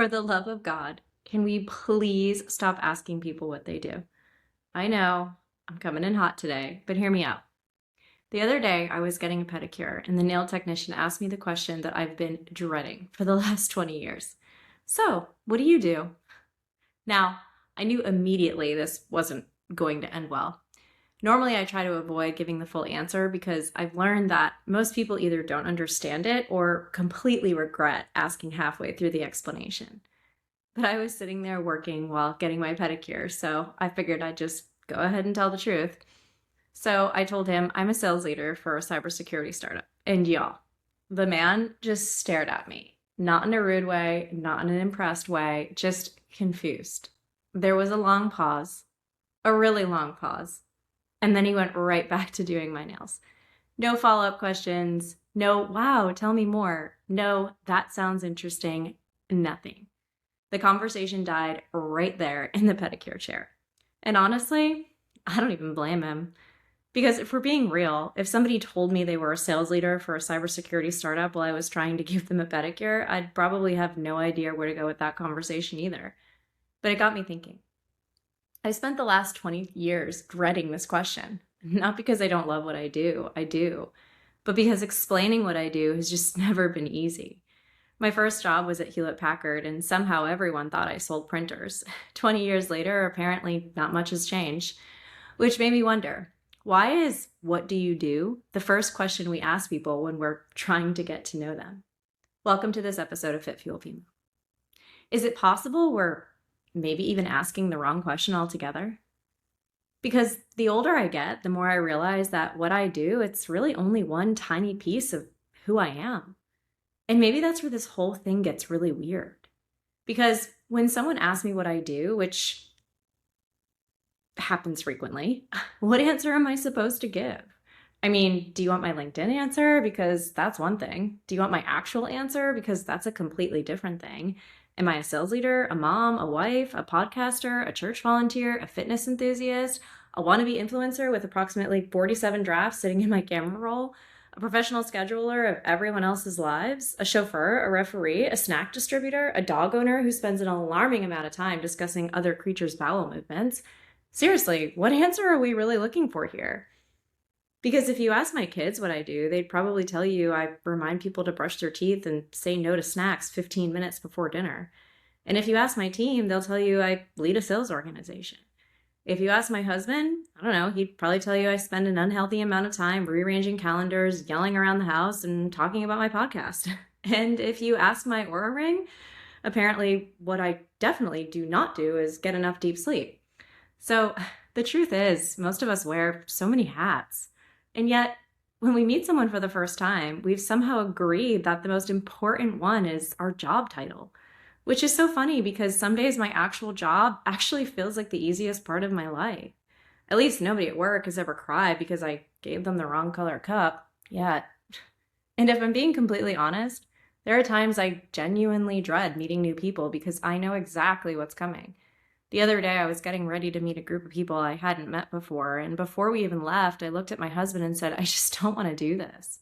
For the love of God, can we please stop asking people what they do? I know I'm coming in hot today, but hear me out. The other day, I was getting a pedicure, and the nail technician asked me the question that I've been dreading for the last 20 years. So, what do you do? Now, I knew immediately this wasn't going to end well. Normally, I try to avoid giving the full answer because I've learned that most people either don't understand it or completely regret asking halfway through the explanation. But I was sitting there working while getting my pedicure, so I figured I'd just go ahead and tell the truth. So I told him I'm a sales leader for a cybersecurity startup. And y'all, the man just stared at me, not in a rude way, not in an impressed way, just confused. There was a long pause, a really long pause. And then he went right back to doing my nails. No follow up questions. No, wow, tell me more. No, that sounds interesting. Nothing. The conversation died right there in the pedicure chair. And honestly, I don't even blame him. Because if we're being real, if somebody told me they were a sales leader for a cybersecurity startup while I was trying to give them a pedicure, I'd probably have no idea where to go with that conversation either. But it got me thinking. I spent the last 20 years dreading this question. Not because I don't love what I do, but because explaining what I do has just never been easy. My first job was at Hewlett Packard, and somehow everyone thought I sold printers. 20 years later, apparently not much has changed, which made me wonder, why is "what do you do" the first question we ask people when we're trying to get to know them? Welcome to this episode of Fit Fuel Female. Is it possible we're maybe even asking the wrong question altogether? Because the older I get, the more I realize that what I do, it's really only one tiny piece of who I am. And maybe that's where this whole thing gets really weird. Because when someone asks me what I do, which happens frequently, what answer am I supposed to give? I mean, do you want my LinkedIn answer? Because that's one thing. Do you want my actual answer? Because that's a completely different thing. Am I a sales leader, a mom, a wife, a podcaster, a church volunteer, a fitness enthusiast, a wannabe influencer with approximately 47 drafts sitting in my camera roll, a professional scheduler of everyone else's lives, a chauffeur, a referee, a snack distributor, a dog owner who spends an alarming amount of time discussing other creatures' bowel movements? Seriously, what answer are we really looking for here? Because if you ask my kids what I do, they'd probably tell you I remind people to brush their teeth and say no to snacks 15 minutes before dinner. And if you ask my team, they'll tell you I lead a sales organization. If you ask my husband, I don't know, he'd probably tell you I spend an unhealthy amount of time rearranging calendars, yelling around the house, and talking about my podcast. And if you ask my Aura Ring, apparently what I definitely do not do is get enough deep sleep. So the truth is, most of us wear so many hats. And yet, when we meet someone for the first time, we've somehow agreed that the most important one is our job title, which is so funny because some days my actual job actually feels like the easiest part of my life. At least nobody at work has ever cried because I gave them the wrong color cup yet. And if I'm being completely honest, there are times I genuinely dread meeting new people because I know exactly what's coming. The other day, I was getting ready to meet a group of people I hadn't met before, and before we even left, I looked at my husband and said, I just don't want to do this.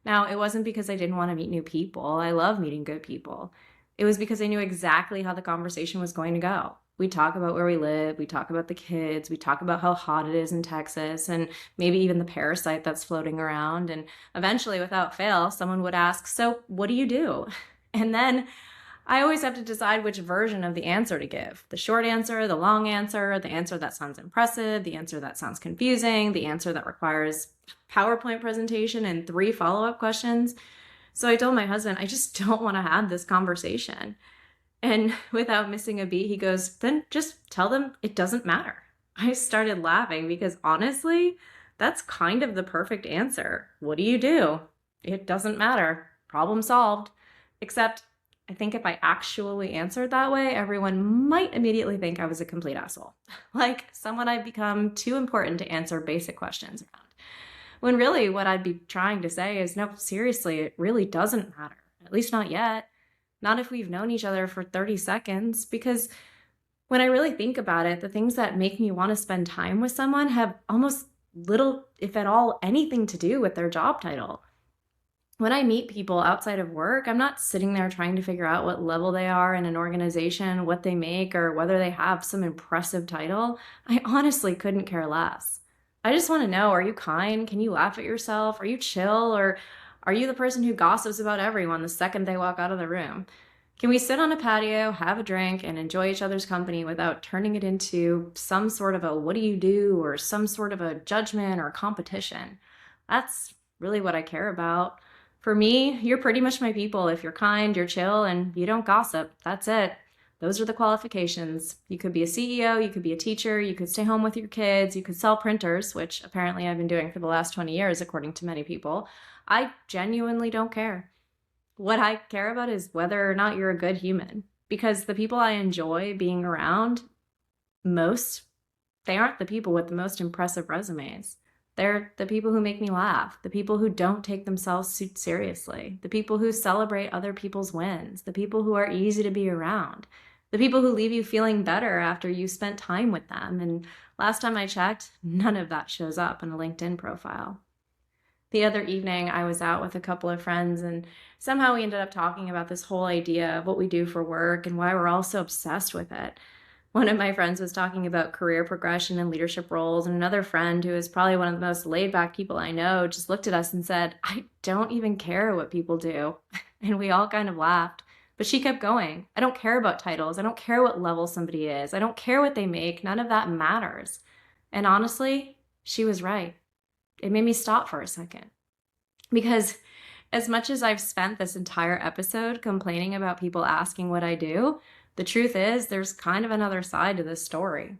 Now, it wasn't because I didn't want to meet new people. I love meeting good people. It was because I knew exactly how the conversation was going to go. We talk about where we live, we talk about the kids, we talk about how hot it is in Texas, and maybe even the parasite that's floating around. And eventually, without fail, someone would ask, so what do you do? And then I always have to decide which version of the answer to give. The short answer, the long answer, the answer that sounds impressive, the answer that sounds confusing, the answer that requires PowerPoint presentation and 3 follow-up questions. So I told my husband, I just don't want to have this conversation. And without missing a beat, he goes, then just tell them it doesn't matter. I started laughing because honestly, that's kind of the perfect answer. What do you do? It doesn't matter. Problem solved. Except I think if I actually answered that way, everyone might immediately think I was a complete asshole. Like someone I'd become too important to answer basic questions around. When really what I'd be trying to say is, no, seriously, it really doesn't matter. At least not yet. Not if we've known each other for 30 seconds. Because when I really think about it, the things that make me want to spend time with someone have almost little, if at all, anything to do with their job title. When I meet people outside of work, I'm not sitting there trying to figure out what level they are in an organization, what they make, or whether they have some impressive title. I honestly couldn't care less. I just want to know, are you kind? Can you laugh at yourself? Are you chill? Or are you the person who gossips about everyone the second they walk out of the room? Can we sit on a patio, have a drink, and enjoy each other's company without turning it into some sort of a what do you do or some sort of a judgment or competition? That's really what I care about. For me, you're pretty much my people. If you're kind, you're chill, and you don't gossip. That's it. Those are the qualifications. You could be a CEO, you could be a teacher, you could stay home with your kids, you could sell printers, which apparently I've been doing for the last 20 years, according to many people. I genuinely don't care. What I care about is whether or not you're a good human. Because the people I enjoy being around most, they aren't the people with the most impressive resumes. They're the people who make me laugh, the people who don't take themselves seriously, the people who celebrate other people's wins, the people who are easy to be around, the people who leave you feeling better after you spent time with them. And last time I checked, none of that shows up in a LinkedIn profile. The other evening, I was out with a couple of friends, and somehow we ended up talking about this whole idea of what we do for work and why we're all so obsessed with it. One of my friends was talking about career progression and leadership roles, and another friend, who is probably one of the most laid back people I know, just looked at us and said, I don't even care what people do. And we all kind of laughed. But she kept going. I don't care about titles. I don't care what level somebody is. I don't care what they make. None of that matters. And honestly, she was right. It made me stop for a second. Because as much as I've spent this entire episode complaining about people asking what I do, the truth is there's kind of another side to this story.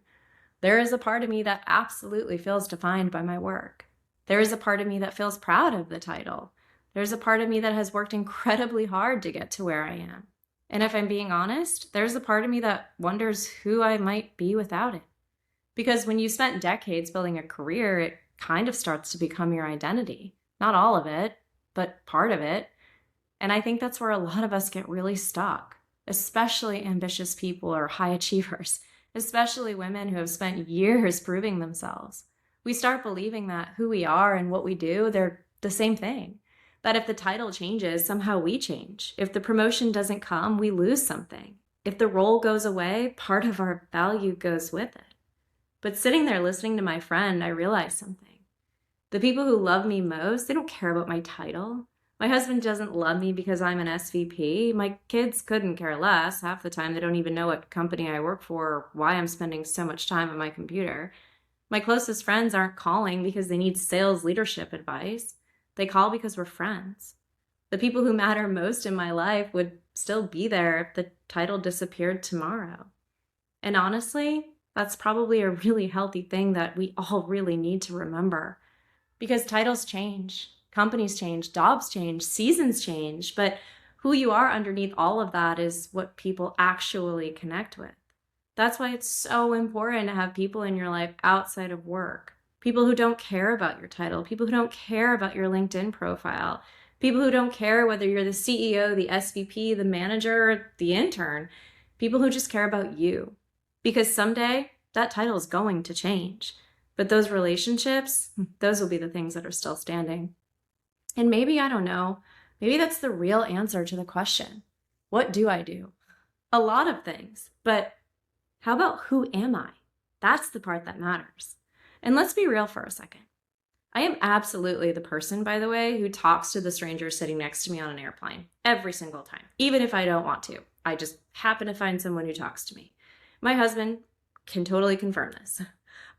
There is a part of me that absolutely feels defined by my work. There is a part of me that feels proud of the title. There's a part of me that has worked incredibly hard to get to where I am. And if I'm being honest, there's a part of me that wonders who I might be without it. Because when you spent decades building a career, it kind of starts to become your identity. Not all of it, but part of it. And I think that's where a lot of us get really stuck, especially ambitious people or high achievers, especially women who have spent years proving themselves. We start believing that who we are and what we do, they're the same thing. That if the title changes, somehow we change. If the promotion doesn't come, we lose something. If the role goes away, part of our value goes with it. But sitting there listening to my friend, I realized something. The people who love me most, they don't care about my title. My husband doesn't love me because I'm an SVP. My kids couldn't care less. Half the time, they don't even know what company I work for or why I'm spending so much time on my computer. My closest friends aren't calling because they need sales leadership advice. They call because we're friends. The people who matter most in my life would still be there if the title disappeared tomorrow. And honestly, that's probably a really healthy thing that we all really need to remember. Because titles change, companies change, jobs change, seasons change, but who you are underneath all of that is what people actually connect with. That's why it's so important to have people in your life outside of work. People who don't care about your title, people who don't care about your LinkedIn profile, people who don't care whether you're the CEO, the SVP, the manager, the intern, people who just care about you. Because someday that title is going to change. But those relationships, those will be the things that are still standing. And maybe, I don't know, maybe that's the real answer to the question. What do I do? A lot of things. But how about who am I? That's the part that matters. And let's be real for a second. I am absolutely the person, by the way, who talks to the stranger sitting next to me on an airplane every single time, even if I don't want to. I just happen to find someone who talks to me. My husband can totally confirm this.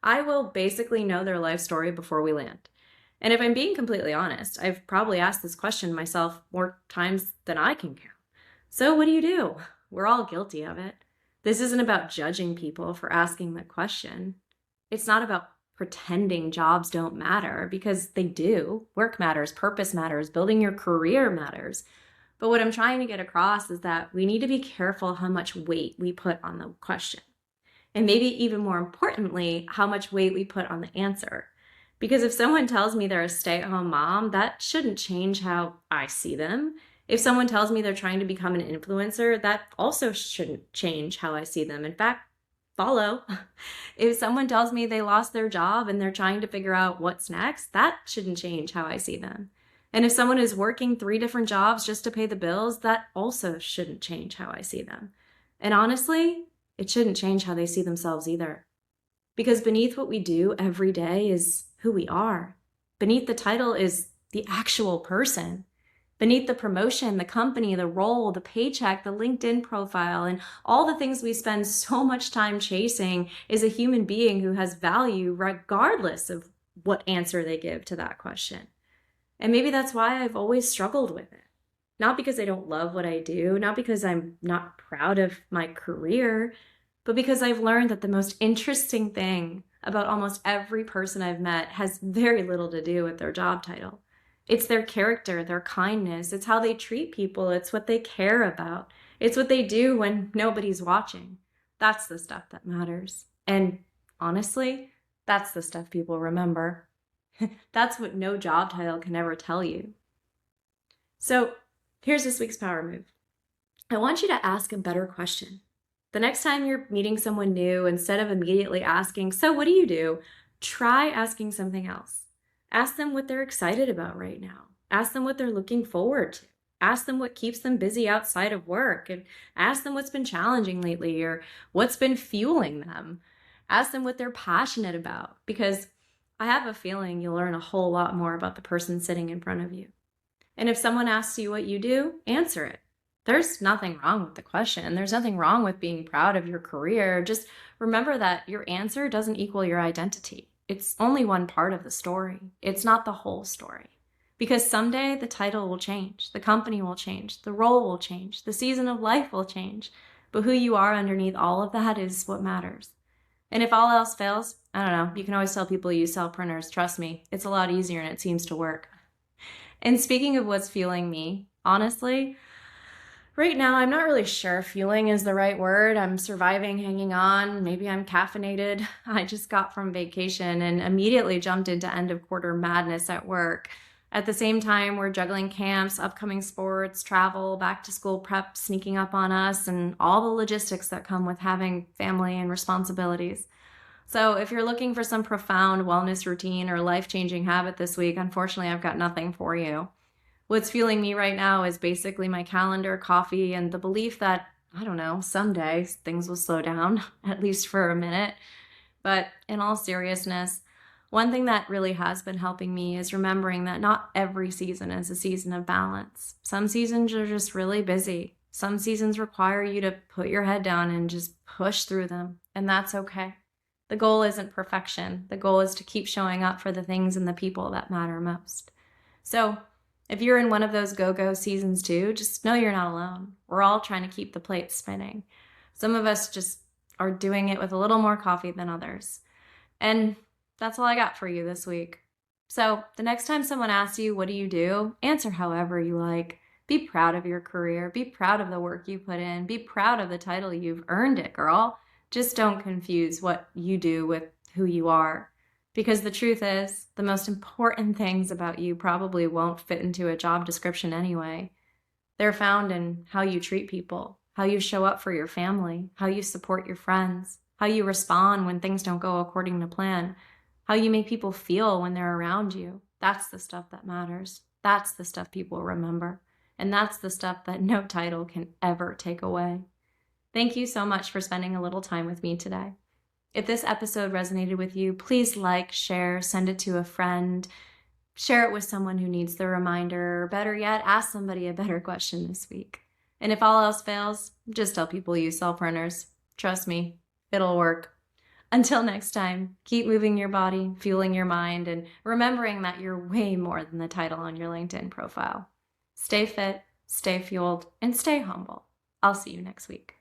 I will basically know their life story before we land. And if I'm being completely honest, I've probably asked this question myself more times than I can count. So what do? We're all guilty of it. This isn't about judging people for asking the question. It's not about pretending jobs don't matter, because they do. Work matters, purpose matters, building your career matters. But what I'm trying to get across is that we need to be careful how much weight we put on the question. And maybe even more importantly, how much weight we put on the answer. Because if someone tells me they're a stay-at-home mom, that shouldn't change how I see them. If someone tells me they're trying to become an influencer, that also shouldn't change how I see them. In fact, follow. If someone tells me they lost their job and they're trying to figure out what's next, that shouldn't change how I see them. And if someone is working 3 different jobs just to pay the bills, that also shouldn't change how I see them. And honestly, it shouldn't change how they see themselves either. Because beneath what we do every day is who we are. Beneath the title is the actual person. Beneath the promotion, the company, the role, the paycheck, the LinkedIn profile, and all the things we spend so much time chasing is a human being who has value regardless of what answer they give to that question. And maybe that's why I've always struggled with it. Not because I don't love what I do, not because I'm not proud of my career, but because I've learned that the most interesting thing about almost every person I've met has very little to do with their job title. It's their character, their kindness, it's how they treat people, it's what they care about, it's what they do when nobody's watching. That's the stuff that matters. And honestly, that's the stuff people remember. That's what no job title can ever tell you. So here's this week's power move. I want you to ask a better question. The next time you're meeting someone new, instead of immediately asking, "So what do you do?" try asking something else. Ask them what they're excited about right now. Ask them what they're looking forward to. Ask them what keeps them busy outside of work, and ask them what's been challenging lately or what's been fueling them. Ask them what they're passionate about, because I have a feeling you'll learn a whole lot more about the person sitting in front of you. And if someone asks you what you do, answer it. There's nothing wrong with the question. There's nothing wrong with being proud of your career. Just remember that your answer doesn't equal your identity. It's only one part of the story. It's not the whole story. Because someday the title will change, the company will change, the role will change, the season of life will change. But who you are underneath all of that is what matters. And if all else fails, I don't know, you can always tell people you sell printers. Trust me, it's a lot easier and it seems to work. And speaking of what's fueling me, honestly, right now, I'm not really sure fueling is the right word. I'm surviving, hanging on. Maybe I'm caffeinated. I just got from vacation and immediately jumped into end of quarter madness at work. At the same time, we're juggling camps, upcoming sports, travel, back to school prep sneaking up on us, and all the logistics that come with having family and responsibilities. So if you're looking for some profound wellness routine or life-changing habit this week, unfortunately, I've got nothing for you. What's fueling me right now is basically my calendar, coffee, and the belief that, I don't know, someday things will slow down, at least for a minute. But in all seriousness, one thing that really has been helping me is remembering that not every season is a season of balance. Some seasons are just really busy. Some seasons require you to put your head down and just push through them, and that's okay. The goal isn't perfection. The goal is to keep showing up for the things and the people that matter most. So, if you're in one of those go-go seasons too, just know you're not alone. We're all trying to keep the plate spinning. Some of us just are doing it with a little more coffee than others. And that's all I got for you this week. So the next time someone asks you, "What do you do?" answer however you like. Be proud of your career. Be proud of the work you put in. Be proud of the title. You've earned it, girl. Just don't confuse what you do with who you are. Because the truth is, the most important things about you probably won't fit into a job description anyway. They're found in how you treat people, how you show up for your family, how you support your friends, how you respond when things don't go according to plan, how you make people feel when they're around you. That's the stuff that matters. That's the stuff people remember. And that's the stuff that no title can ever take away. Thank you so much for spending a little time with me today. If this episode resonated with you, please like, share, send it to a friend, share it with someone who needs the reminder, or better yet, ask somebody a better question this week. And if all else fails, just tell people you sell printers. Trust me, it'll work. Until next time, keep moving your body, fueling your mind, and remembering that you're way more than the title on your LinkedIn profile. Stay fit, stay fueled, and stay humble. I'll see you next week.